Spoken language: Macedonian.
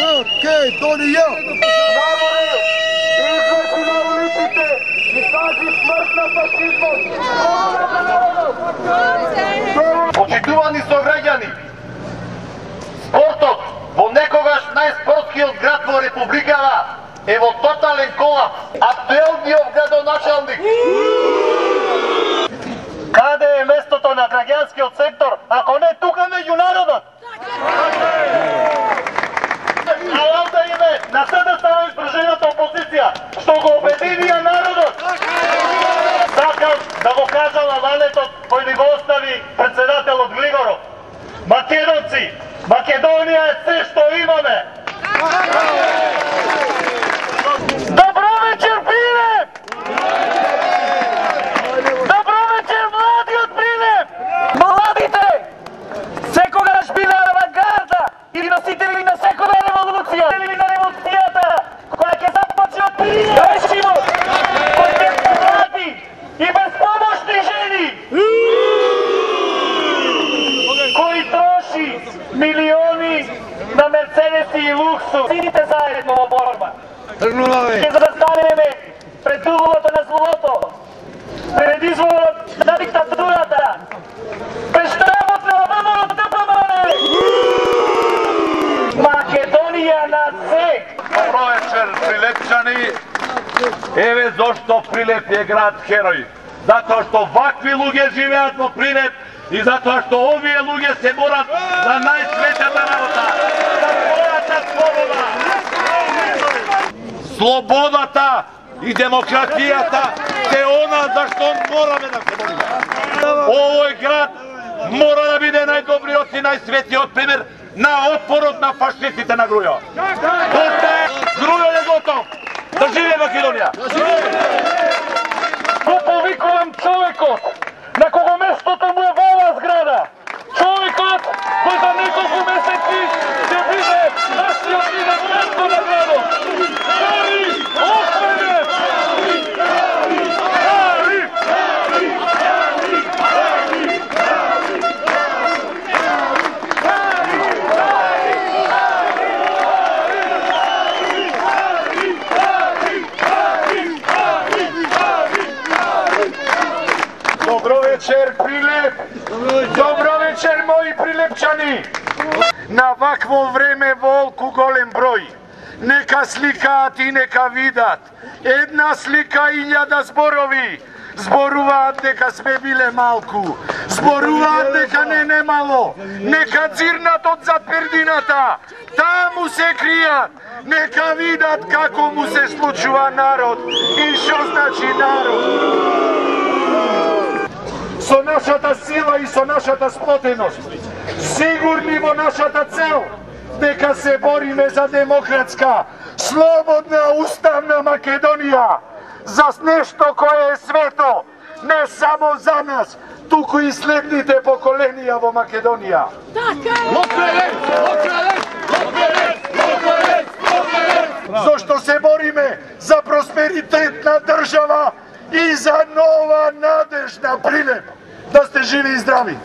Makedonija! Nabore, izveti na ulicite i kaži smrt na fašizmom! Почитувани сограѓани, спортот во некогаш најспортскиот град во Републикава е во тотален колапс. Актуелниот градоначалник. Каде е местото на граѓанскиот сектор, ако не тука меѓу народот? Алалта име на СДС-ва и Сдружената опозиција, што го обединија народот. Сакам да го кажам на ланетот кој ни го остави председателот Глигоров. Македонци, Македонија е се што имаме. Добро вечер, Прилеп! Добро вечер, младиот Прилеп! Младите секогаш биле авангарда или носители на секоја револуција, или на револуцијата која ќе започне од Решимот, кој ќе млади и безпомощни жени, кој троши милиони на мерцедеси и луксус. Сидите заедно во борба. Ќе застанеме пред уголото на злото, пред изворот на диктатурата, пред штабот на ВМРО ДПМН. Македонија на се. Добро вечер, Прилепчани. Еве зошто Прилеп е град херој. Затоа што вакви луѓе живеат во Прилеп и затоа што овие луѓе се борат за најсветата работа, за својата слобода. Слободата и демократијата се она за што мораме да се бориме. Овој град мора да биде најдобриот и најсветиот пример на отпорот на фашистите на Грујо. Грујо е готов! Да живее Македонија! Го повикувам човекот на кого местото му е во оваа зграда. Човекот кој за неколку месеци ќе биде нашиот лидер на градот. Хари Охмедов! Добро вечер, Прилеп! Добро вечер, мои прилепчани! На вакво време волку голем број. Нека сликаат и нека видат. Една слика 1000 зборови. Зборуваат дека сме биле малку. Зборуваат дека не немало. Нека дзирнат од зад пердината. Таму се кријат. Нека видат како му се случува народ и што значи народ. Со нашата сила и со нашата сплотеност, сигурни во нашата цел, дека се бориме за демократска, слободна, уставна Македонија, за нешто кое е свето, не само за нас, туку и следните поколенија во Македонија. Зошто се бориме за просперитетна држава и за нова надежна Прилеп. Да сте живи и здрави!